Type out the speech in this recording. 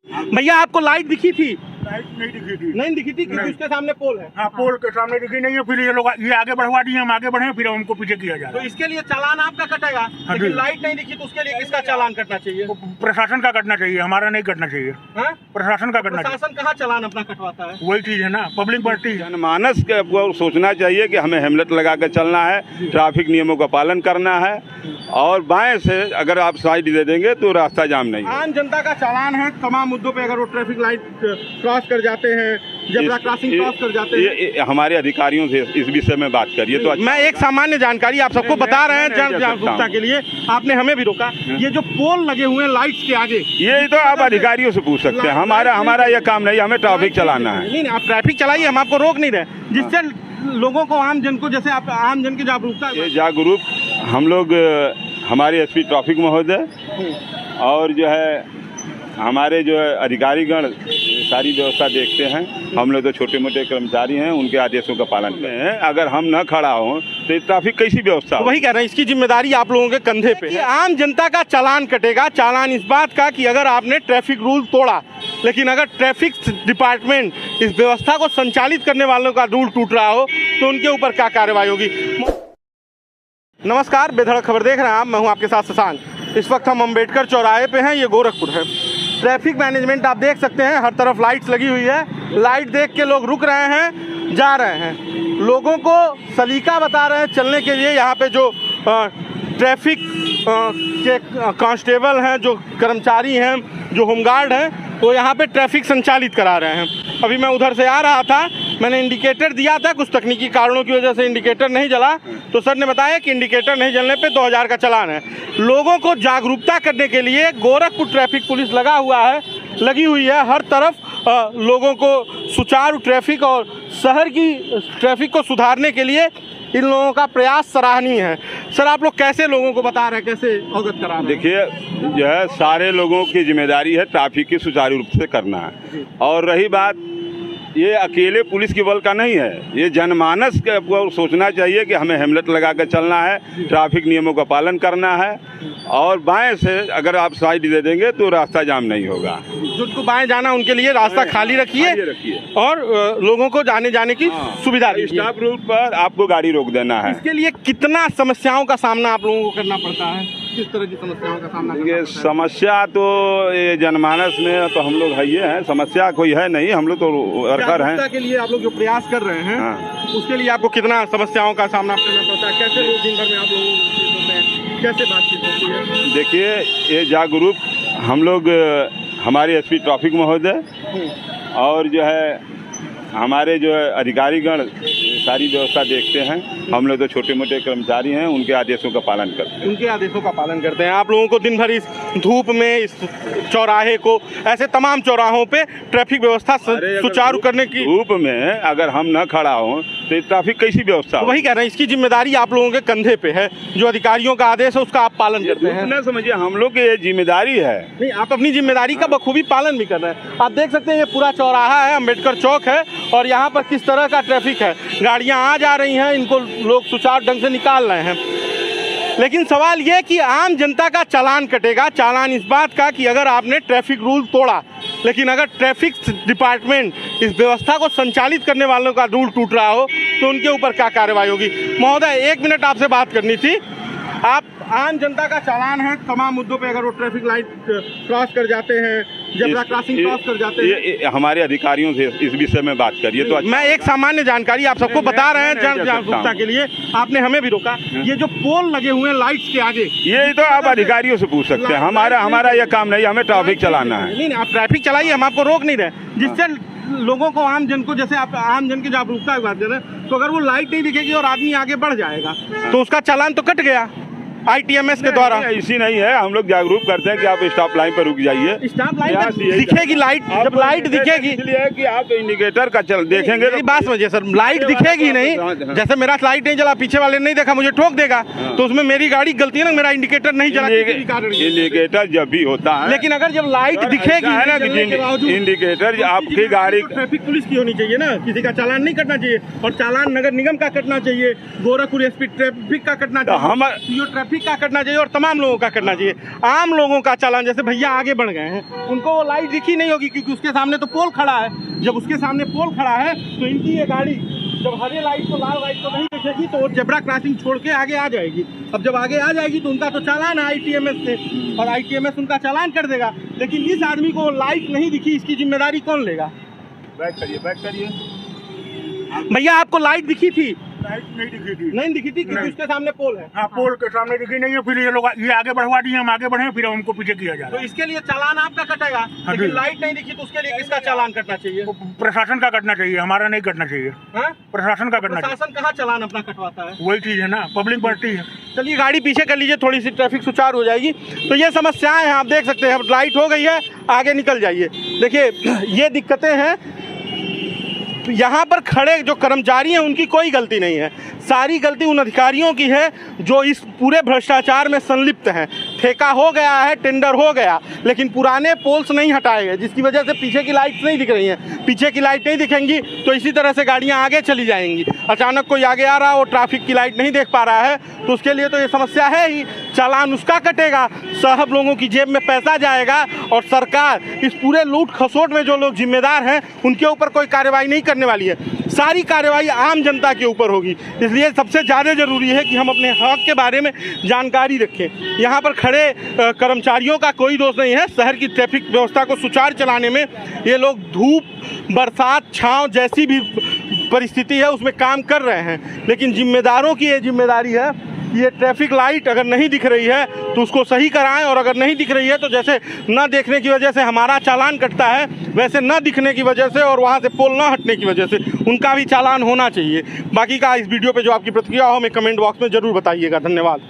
भैया आपको लाइट दिखी थी? लाइट नहीं दिखी थी। नहीं दिखी थी क्योंकि उसके सामने पोल है। हाँ, पोल के सामने दिखी नहीं है। फिर ये लोग ये आगे बढ़वा दिए, हम आगे बढ़े, फिर हमको पीछे किया जा रहा तो है। इसके लिए चालान आपका कटेगा, लेकिन लाइट नहीं दिखी तो उसके लिए किसका चालान कटना चाहिए? प्रशासन का कटना चाहिए, हमारा नहीं कटना चाहिए। हाँ? प्रशासन का कटना चाहिए। प्रशासन कहाँ चालान अपना कटवाता है? वही चीज है ना, पब्लिक बढ़ती है। जनमानस को सोचना चाहिए कि हमें हेलमेट लगा कर चलना है, ट्रैफिक नियमों का पालन करना है, और बाएं से अगर आप साइड दे देंगे तो रास्ता जाम नहीं है। आम जनता का चालान है तमाम मुद्दों पे, अगर वो ट्रैफिक लाइट क्रॉस कर जाते हैं, जेब्रा क्रॉसिंग क्रॉस कर जाते हैं। ये हमारे अधिकारियों से इस विषय में बात करिए तो मैं एक सामान्य जानकारी आप सबको बता रहे हैं जन जागरूकता के लिए, आपने हमें भी रोका। ये जो पोल लगे हुए हैं लाइट्स के आगे, ये तो आप अधिकारियों से पूछ सकते हैं। हमारा यह काम नहीं, हमें ट्रैफिक चलाना है। नहीं आप ट्रैफिक चलाइए, हम आपको रोक नहीं रहे, जिससे लोगों को, आम जन को, जैसे आप आम जन की जागरूकता। ये जागरूक हम लोग, हमारे एसपी ट्रैफिक महोदय और जो है हमारे जो है अधिकारीगण सारी व्यवस्था देखते हैं। हम लोग तो छोटे मोटे कर्मचारी हैं, उनके आदेशों का पालन करते हैं। अगर हम न खड़ा हों तो ट्रैफिक कैसी व्यवस्था हो? वही कह रहे हैं, इसकी जिम्मेदारी आप लोगों के कंधे पे है। आम जनता का चालान कटेगा। चालान इस बात का कि अगर आपने ट्रैफिक रूल तोड़ा, लेकिन अगर ट्रैफिक डिपार्टमेंट इस व्यवस्था को संचालित करने वालों का रूल टूट रहा हो तो उनके ऊपर क्या कार्रवाई होगी। नमस्कार, बेधड़क खबर देख रहे हैं आप, मैं हूं आपके साथ शशांक। इस वक्त हम अम्बेडकर चौराहे पे हैं, ये गोरखपुर है। ट्रैफिक मैनेजमेंट आप देख सकते हैं, हर तरफ लाइट्स लगी हुई है। लाइट देख के लोग रुक रहे हैं, जा रहे हैं, लोगों को सलीका बता रहे हैं चलने के लिए। यहाँ पे जो ट्रैफिक के कांस्टेबल हैं, जो कर्मचारी हैं, जो होमगार्ड हैं, वो यहाँ पे ट्रैफिक संचालित करा रहे हैं। अभी मैं उधर से आ रहा था, मैंने इंडिकेटर दिया था, कुछ तकनीकी कारणों की वजह से इंडिकेटर नहीं जला, तो सर ने बताया कि इंडिकेटर नहीं जलने पे 2000 का चालान है। लोगों को जागरूकता करने के लिए गोरखपुर ट्रैफिक पुलिस लगी हुई है हर तरफ। लोगों को सुचारू ट्रैफिक और शहर की ट्रैफिक को सुधारने के लिए इन लोगों का प्रयास सराहनीय है। सर आप लोग कैसे लोगों को बता रहे हैं, कैसे अवगत करा रहे हैं? देखिए, जो है सारे लोगों की जिम्मेदारी है ट्रैफिक की सुचारू रूप से करना है। और रही बात, ये अकेले पुलिस के बल का नहीं है, ये जनमानस को सोचना चाहिए कि हमें हेलमेट लगा कर चलना है, ट्रैफिक नियमों का पालन करना है, और बाएं से अगर आप साइड दे देंगे तो रास्ता जाम नहीं होगा। जिनको बाएं जाना उनके लिए रास्ता खाली रखिए और लोगों को जाने की सुविधा दीजिए। स्टॉप रूट पर आपको गाड़ी रोक देना है। इसके लिए कितना समस्याओं का सामना आप लोगों को करना पड़ता है? किस तरह की समस्याओं का सामना करना पड़ता है? समस्या तो ये जनमानस में तो हम लोग है ही हैं, समस्या कोई है नहीं, हम लोग तो वर्कर हैं। के लिए आप लोग जो प्रयास कर रहे हैं, उसके लिए आपको कितना समस्याओं का सामना करना पड़ता है? कैसे लोग दिन भर में आप लोगों को कैसे बातचीत होती है? देखिए, ये जागरूक हम लोग, हमारे एसपी ट्रैफिक महोदय और जो है हमारे जो है अधिकारीगण सारी व्यवस्था देखते हैं। हम लोग तो छोटे मोटे कर्मचारी हैं, उनके आदेशों का पालन करते हैं। उनके आदेशों का पालन करते हैं। आप लोगों को दिन भर इस धूप में, इस चौराहे को, ऐसे तमाम चौराहों पे ट्रैफिक व्यवस्था सुचारू करने की, धूप में अगर हम न खड़ा हों तो ट्रैफिक कैसी व्यवस्था हो? वही कह रहे हैं, इसकी जिम्मेदारी आप लोगों के कंधे पे है। जो अधिकारियों का आदेश है उसका आप पालन करते हैं। न समझिए, हम लोग की ये जिम्मेदारी है। नहीं, आप अपनी जिम्मेदारी का बखूबी पालन भी कर रहे हैं। आप देख सकते हैं, ये पूरा चौराहा है, अम्बेडकर चौक है, और यहाँ पर किस तरह का ट्रैफिक है। गाड़ियाँ आ जा रही हैं, इनको लोग सुचारू ढंग से निकाल रहे हैं। लेकिन सवाल ये कि आम जनता का चालान कटेगा। चालान इस बात का कि अगर आपने ट्रैफिक रूल तोड़ा, लेकिन अगर ट्रैफिक डिपार्टमेंट इस व्यवस्था को संचालित करने वालों का रूल टूट रहा हो तो उनके ऊपर क्या कार्रवाई होगी। महोदय, 1 मिनट आपसे बात करनी थी। आप, आम जनता का चालान है तमाम मुद्दों पे, अगर वो ट्रैफिक लाइट क्रॉस कर जाते हैं, जेब्रा क्रॉसिंग क्रॉस कर जाते हैं। ये हमारे अधिकारियों से इस विषय में बात करिए तो मैं एक सामान्य जानकारी आप सबको बता रहे हैं जन जागरूकता के लिए, आपने हमें भी रोका। ये जो पोल लगे हुए हैं लाइट्स के आगे, ये तो आप अधिकारियों से पूछ सकते हैं। हमारा यह काम नहीं, हमें ट्रैफिक चलाना है। नहीं आप ट्रैफिक चलाइए, हम आपको रोक नहीं रहे, जिससे लोगों को, आम जन को, जैसे आप आम जन की जागरूकता की बात कर रहे हैं, तो अगर वो लाइट नहीं दिखेगी और आदमी आगे बढ़ जाएगा तो उसका चालान तो कट गया ITMS के द्वारा। ऐसी नहीं है, हम लोग जागरूक करते हैं कि आप स्टॉप लाइन पर रुक जाइए। स्टॉप लाइन पर दिखेगी लाइट, जब लाइट दिखेगी, इसलिए कि आप इंडिकेटर का देखेंगे। मेरी बात समझिए सर, लाइट दिखेगी नहीं, जैसे मेरा लाइट नहीं जला, पीछे वाले नहीं देखा, मुझे ठोक देगा, तो उसमें मेरी गाड़ी गलती है ना, मेरा इंडिकेटर नहीं जला। इंडिकेटर जब भी होता है, लेकिन अगर जब लाइट दिखेगी है ना, इंडिकेटर आपकी गाड़ी, ट्रैफिक पुलिस की होनी चाहिए ना, किसी का चालान नहीं कटना चाहिए, और चालान नगर निगम का कटना चाहिए, गोरखपुर SP ट्रैफिक का कटना चाहिए। हम ट्रैफिक ट्रैफिक का कटना चाहिए और तमाम लोगों का कटना चाहिए। आम लोगों का चालान, जैसे भैया आगे बढ़ गए हैं, उनको वो लाइट दिखी नहीं होगी क्योंकि उसके सामने तो पोल खड़ा है। जब उसके सामने पोल खड़ा है तो इनकी ये गाड़ी जब हरे लाइट को लाल लाइट को नहीं दिखेगी तो वो जेब्रा क्रॉसिंग छोड़ के आगे आ जाएगी। अब जब आगे आ जाएगी तो उनका तो चालान है ITMS से और ITMS उनका चालान कर देगा। लेकिन इस आदमी को लाइट नहीं दिखी, इसकी जिम्मेदारी कौन लेगा? बैक करिए। भैया आपको लाइट दिखी थी? लाइट नहीं दिखी थी। नहीं दिखी थी क्योंकि उसके सामने पोल है। हाँ, पोल के सामने दिखी नहीं है, फिर ये लोग ये आगे बढ़वा दिए, हम आगे बढ़े, फिर हमको पीछे किया जा तो रहा है। इसके लिए चालान आपका कटेगा, लेकिन लाइट नहीं दिखी तो उसके लिए किसका चालान कटना चाहिए? प्रशासन का कटना चाहिए, हमारा नहीं कटना चाहिए। हाँ? प्रशासन का कटना चाहिए। प्रशासन कहाँ चालान अपना कटवाता है? वही चीज है ना, पब्लिक बढ़ती है। चलिए गाड़ी पीछे कर लीजिए, थोड़ी सी ट्रैफिक सुचारू हो जाएगी। तो ये समस्याएं हैं, आप देख सकते हैं। अब लाइट हो गई है, आगे निकल जाइए। देखिए ये दिक्कतें हैं। यहाँ पर खड़े जो कर्मचारी हैं उनकी कोई गलती नहीं है, सारी गलती उन अधिकारियों की है जो इस पूरे भ्रष्टाचार में संलिप्त हैं। ठेका हो गया है, टेंडर हो गया, लेकिन पुराने पोल्स नहीं हटाए गए, जिसकी वजह से पीछे की लाइट्स नहीं दिख रही हैं। पीछे की लाइट नहीं दिखेंगी तो इसी तरह से गाड़ियाँ आगे चली जाएंगी। अचानक कोई आगे आ रहा है और ट्रैफिक की लाइट नहीं देख पा रहा है तो उसके लिए तो ये समस्या है ही। चालान उसका कटेगा, सब लोगों की जेब में पैसा जाएगा और सरकार इस पूरे लूट खसोट में जो लोग जिम्मेदार हैं उनके ऊपर कोई कार्रवाई नहीं करने वाली है। सारी कार्रवाई आम जनता के ऊपर होगी। इसलिए सबसे ज़्यादा ज़रूरी है कि हम अपने हक के बारे में जानकारी रखें। यहाँ पर खड़े कर्मचारियों का कोई दोष नहीं है। शहर की ट्रैफिक व्यवस्था को सुचारू चलाने में ये लोग धूप, बरसात, छाँव जैसी भी परिस्थिति है उसमें काम कर रहे हैं, लेकिन जिम्मेदारों की ये जिम्मेदारी है ये ट्रैफिक लाइट अगर नहीं दिख रही है तो उसको सही कराएं, और अगर नहीं दिख रही है तो जैसे न देखने की वजह से हमारा चालान कटता है वैसे न दिखने की वजह से और वहाँ से पोल न हटने की वजह से उनका भी चालान होना चाहिए। बाकी का इस वीडियो पे जो आपकी प्रतिक्रिया हो हमें कमेंट बॉक्स में ज़रूर बताइएगा। धन्यवाद।